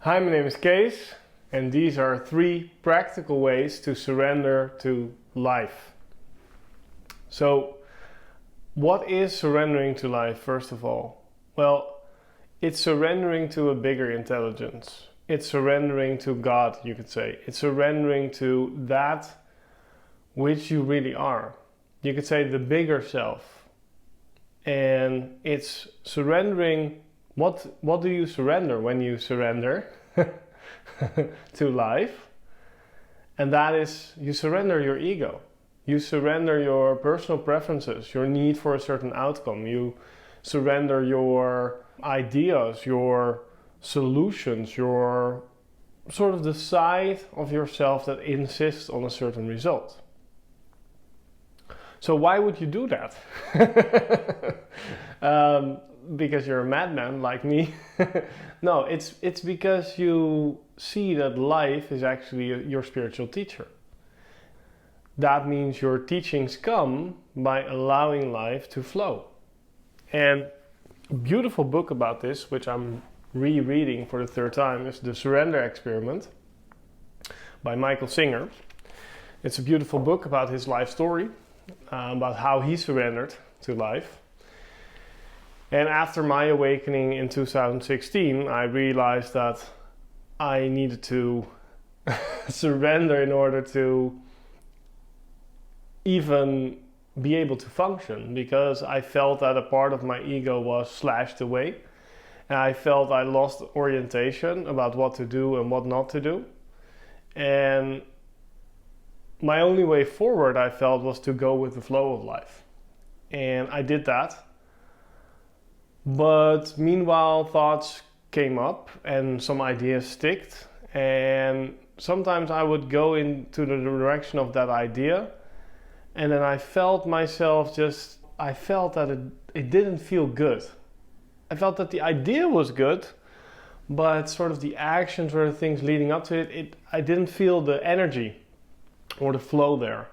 Hi, my name is Kees, and these are 3 practical ways to surrender to life. So, what is surrendering to life, first of all? Well, it's surrendering to a bigger intelligence. It's surrendering to God, you could say. It's surrendering to that which you really are. You could say the bigger self. And it's surrendering. What do you surrender when you surrender to life? And that is, you surrender your ego. You surrender your personal preferences, your need for a certain outcome. You surrender your ideas, your solutions, your sort of the side of yourself that insists on a certain result. So why would you do that? Because you're a madman like me. No, it's because you see that life is actually your spiritual teacher. That means your teachings come by allowing life to flow. And a beautiful book about this, which I'm rereading for the 3rd time, is The Surrender Experiment by Michael Singer. It's a beautiful book about his life story, about how he surrendered to life. And after my awakening in 2016, I realized that I needed to surrender in order to even be able to function, because I felt that a part of my ego was slashed away. And I felt I lost orientation about what to do and what not to do. And my only way forward, I felt, was to go with the flow of life. And I did that. But meanwhile, thoughts came up and some ideas sticked. And sometimes I would go into the direction of that idea. And then I felt myself I felt that it didn't feel good. I felt that the idea was good, but sort of the actions or the things leading up to it, I didn't feel the energy or the flow there.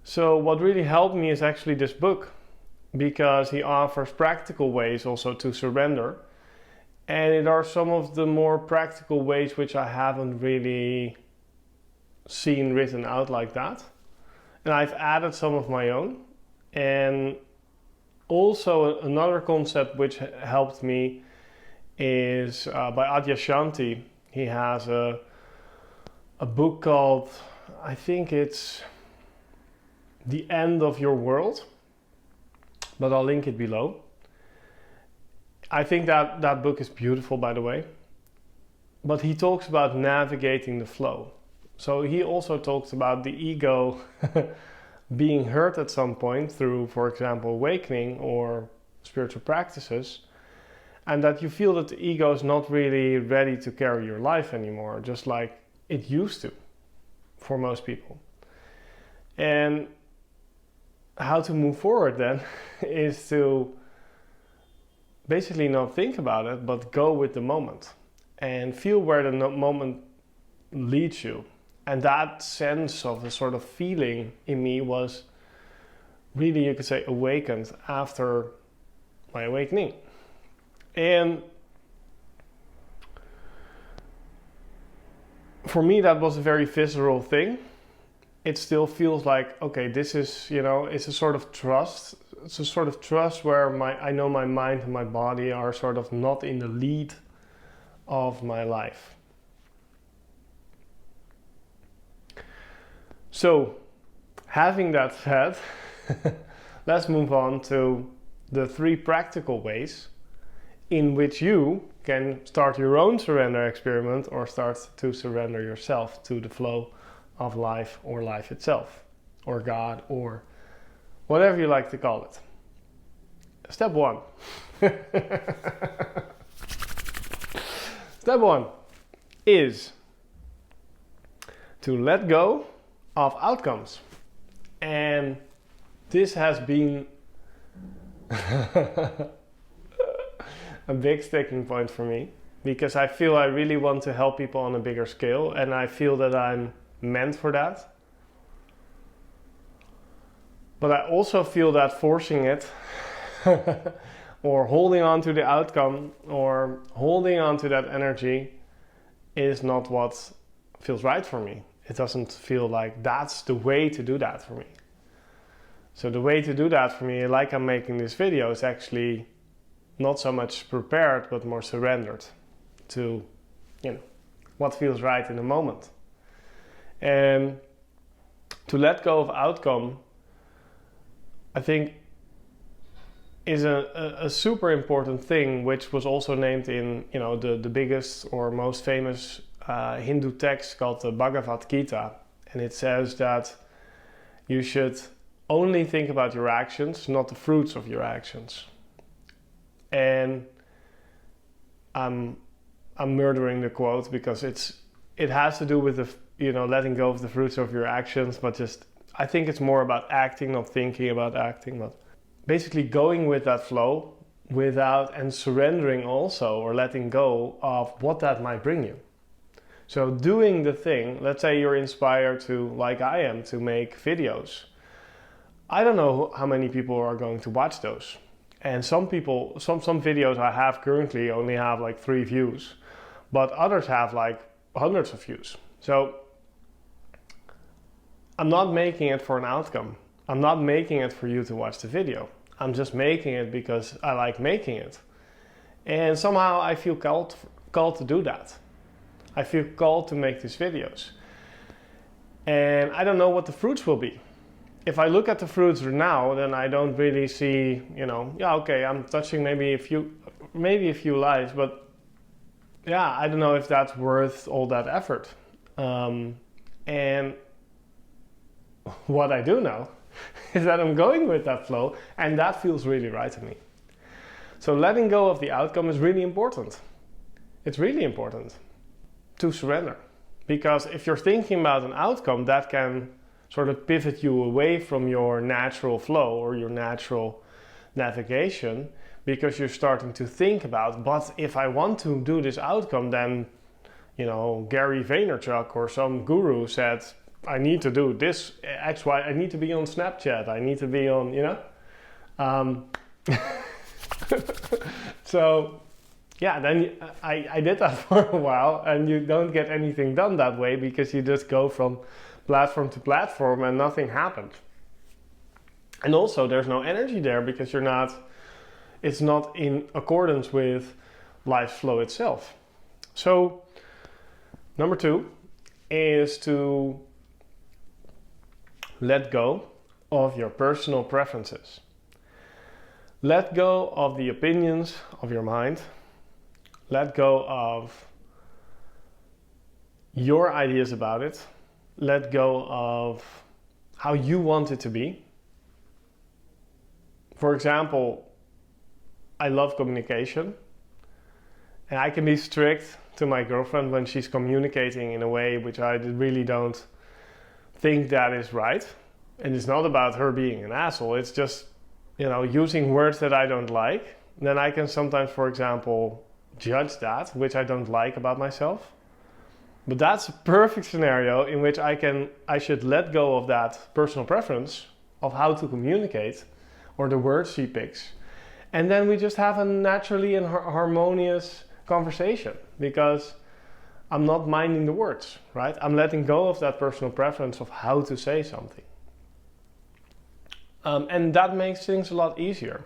So what really helped me is actually this book, because he offers practical ways also to surrender. And it are some of the more practical ways which I haven't really seen written out like that. And I've added some of my own. And also another concept which helped me is by Adyashanti. He has a book called, I think it's The End of Your World, but I'll link it below. I think that book is beautiful, by the way. But he talks about navigating the flow. So he also talks about the ego being hurt at some point through, for example, awakening or spiritual practices, and that you feel that the ego is not really ready to carry your life anymore, just like it used to for most people. And how to move forward then is to basically not think about it, but go with the moment and feel where the moment leads you. And that sense of the sort of feeling in me was really, you could say, awakened after my awakening. And for me, that was a very visceral thing. It still feels like, okay, this is, it's a sort of trust. It's a sort of trust where I know my mind and my body are sort of not in the lead of my life. So, having that said, let's move on to the 3 practical ways in which you can start your own surrender experiment or start to surrender yourself to the flow of life or life itself, or God, or whatever you like to call it. Step 1. Step 1 is to let go of outcomes. And this has been a big sticking point for me, because I feel I really want to help people on a bigger scale, and I feel that I'm meant for that. But I also feel that forcing it or holding on to the outcome or holding on to that energy is not what feels right for me. It doesn't feel like that's the way to do that for me. So the way to do that for me, like I'm making this video, is actually not so much prepared, but more surrendered to, what feels right in the moment. And to let go of outcome, I think, is a super important thing, which was also named in, the biggest or most famous Hindu text called the Bhagavad Gita. And it says that you should only think about your actions, not the fruits of your actions. And I'm murdering the quote because it has to do with letting go of the fruits of your actions, but I think it's more about acting, not thinking about acting, but basically going with that flow and surrendering also, or letting go of what that might bring you. So doing the thing, let's say you're inspired to, like I am, to make videos. I don't know how many people are going to watch those. And some videos I have currently only have like 3 views, but others have like hundreds of views. So I'm not making it for an outcome. I'm not making it for you to watch the video. I'm just making it because I like making it. And somehow I feel called to do that. I feel called to make these videos. And I don't know what the fruits will be. If I look at the fruits now, then I don't really see, I'm touching maybe a few lives, but yeah, I don't know if that's worth all that effort. And what I do know is that I'm going with that flow, and that feels really right to me. So letting go of the outcome is really important. It's really important to surrender, because if you're thinking about an outcome, that can sort of pivot you away from your natural flow or your natural navigation, because you're starting to think about, but if I want to do this outcome, then, Gary Vaynerchuk or some guru said, I need to do this X, Y, I need to be on Snapchat, I need to be on, So, yeah, then I did that for a while, and you don't get anything done that way, because you just go from platform to platform and nothing happened. And also there's no energy there, because it's not in accordance with life's flow itself. So number 2 is to let go of your personal preferences. Let go of the opinions of your mind. Let go of your ideas about it. Let go of how you want it to be. For example, I love communication, and I can be strict to my girlfriend when she's communicating in a way which I really don't think that is right. And it's not about her being an asshole, it's just, using words that I don't like. Then I can sometimes, for example, judge that, which I don't like about myself. But that's a perfect scenario in which I should let go of that personal preference of how to communicate, or the words she picks. And then we just have a naturally and harmonious conversation, because I'm not minding the words, right? I'm letting go of that personal preference of how to say something. And that makes things a lot easier.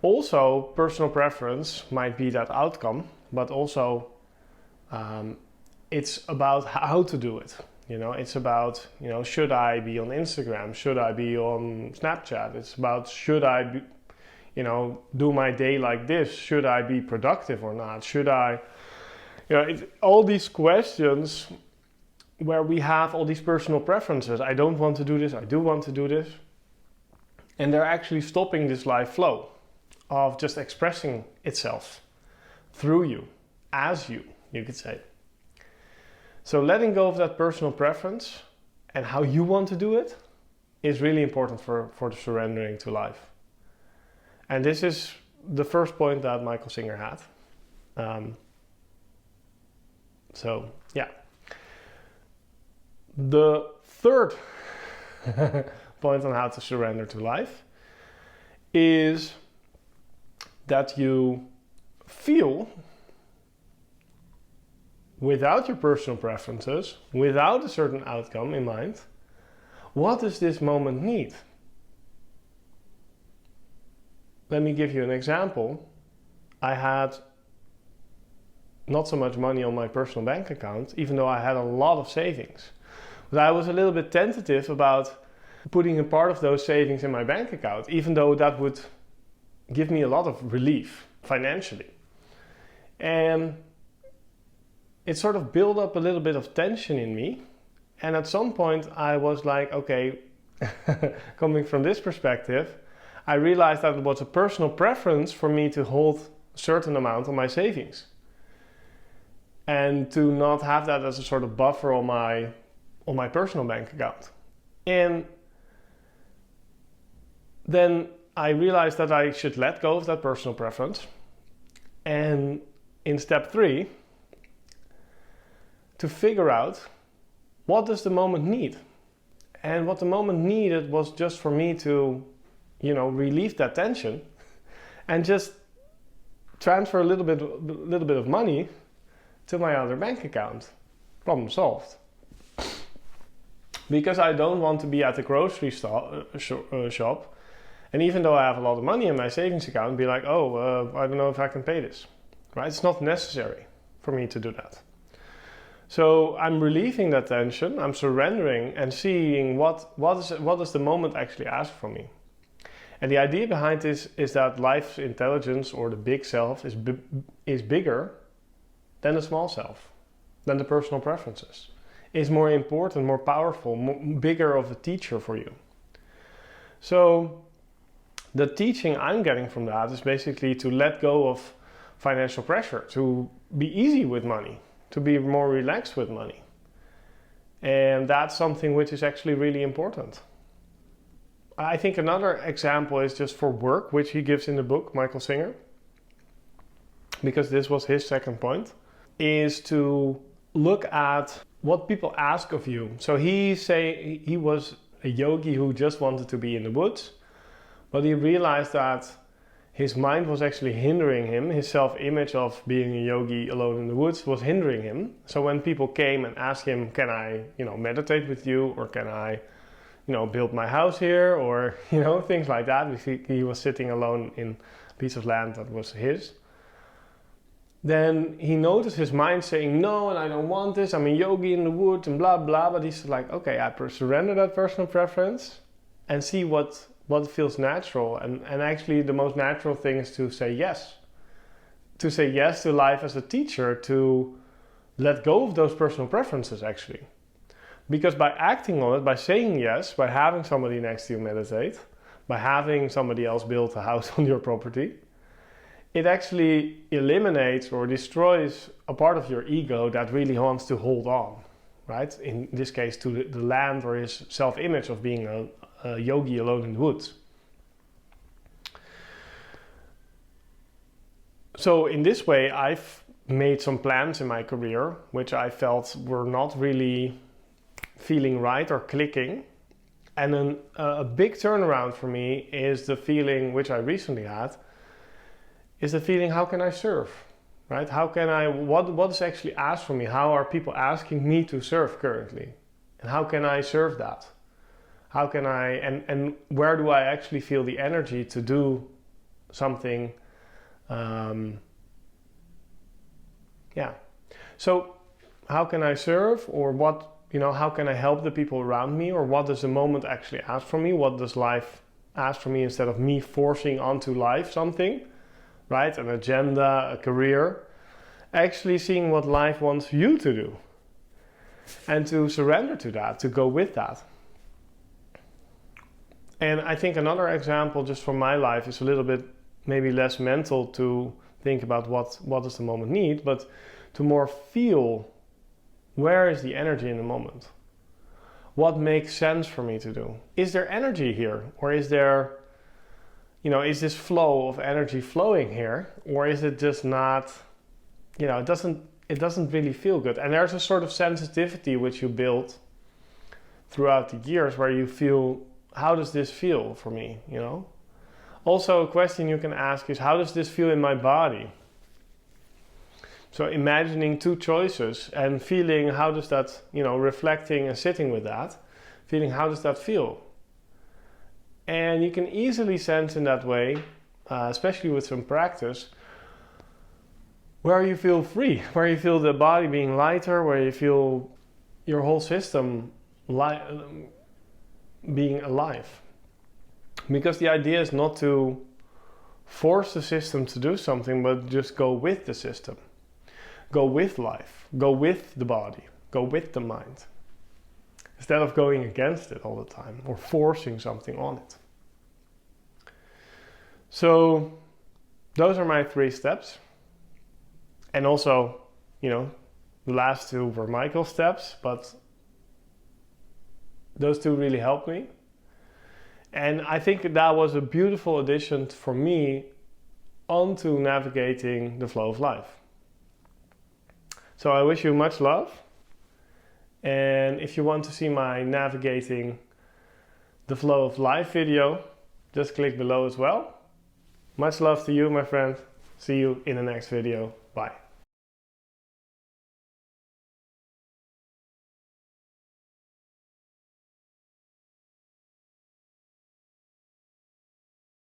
Also, personal preference might be that outcome, but also it's about how to do it. It's about, should I be on Instagram? Should I be on Snapchat? It's about, should I be, do my day like this? Should I be productive or not? Should I, all these questions where we have all these personal preferences. I don't want to do this, I do want to do this. And they're actually stopping this life flow of just expressing itself through you, as you could say. So letting go of that personal preference and how you want to do it is really important for surrendering to life. And this is the first point that Michael Singer had. So, yeah. The third point on how to surrender to life is that you feel without your personal preferences, without a certain outcome in mind, what does this moment need? Let me give you an example. I had not so much money on my personal bank account, even though I had a lot of savings. But I was a little bit tentative about putting a part of those savings in my bank account, even though that would give me a lot of relief financially. And it sort of built up a little bit of tension in me. And at some point I was like, okay, coming from this perspective, I realized that it was a personal preference for me to hold a certain amount of my savings and to not have that as a sort of buffer on my personal bank account. And then I realized that I should let go of that personal preference. And in step 3, to figure out what does the moment need. And what the moment needed was just for me to, relieve that tension and just transfer a little bit of money to my other bank account. Problem solved. Because I don't want to be at the grocery shop, and even though I have a lot of money in my savings account, be like, I don't know if I can pay this. Right? It's not necessary for me to do that. So I'm relieving that tension, I'm surrendering and seeing what does the moment actually ask from me. And the idea behind this is that life's intelligence, or the big self, is bigger than the small self, than the personal preferences. Is more important, more powerful, bigger of a teacher for you. So the teaching I'm getting from that is basically to let go of financial pressure, to be easy with money, to be more relaxed with money. And that's something which is actually really important. I think another example is just for work, which he gives in the book, Michael Singer, because this was his second point, is to look at what people ask of you. So he was a yogi who just wanted to be in the woods, but he realized that his mind was actually hindering him. His self-image of being a yogi alone in the woods was hindering him. So when people came and asked him, can I, meditate with you, or can I, build my house here, or, things like that. He was sitting alone in a piece of land that was his. Then he noticed his mind saying, no, and I don't want this, I'm a yogi in the woods and blah, blah. But he's like, okay, I surrender that personal preference and see what feels natural. And actually the most natural thing is to say yes. To say yes to life as a teacher, to let go of those personal preferences actually. Because by acting on it, by saying yes, by having somebody next to you meditate, by having somebody else build a house on your property, it actually eliminates or destroys a part of your ego that really wants to hold on, right? In this case, to the land or his self-image of being a yogi alone in the woods. So in this way, I've made some plans in my career, which I felt were not really feeling right or clicking. And then a big turnaround for me is the feeling, which I recently had, is the feeling, how can I serve, right? How can I, what is actually asked from me? How are people asking me to serve currently? And how can I serve that? How can I, and where do I actually feel the energy to do something? So how can I serve, or what, how can I help the people around me, or what does the moment actually ask from me? What does life ask from me, instead of me forcing onto life something, right? An agenda, a career, actually seeing what life wants you to do and to surrender to that, to go with that. And I think another example just from my life is a little bit maybe less mental to think about what does the moment need, but to more feel, where is the energy in the moment? What makes sense for me to do? Is there energy here? Or is there, is this flow of energy flowing here? Or is it just not, it doesn't really feel good. And there's a sort of sensitivity which you build throughout the years where you feel, how does this feel for me, Also a question you can ask is, how does this feel in my body? So imagining two choices and feeling how does that, reflecting and sitting with that, feeling how does that feel? And you can easily sense in that way, especially with some practice, where you feel free, where you feel the body being lighter, where you feel your whole system being alive. Because the idea is not to force the system to do something, but just go with the system. Go with life, go with the body, go with the mind. Instead of going against it all the time or forcing something on it. So those are my 3 steps. And also, the last 2 were Michael's steps, but those 2 really helped me. And I think that was a beautiful addition for me onto navigating the flow of life. So I wish you much love. And if you want to see my navigating the flow of life video, just click below as well. Much love to you, my friend. See you in the next video. Bye.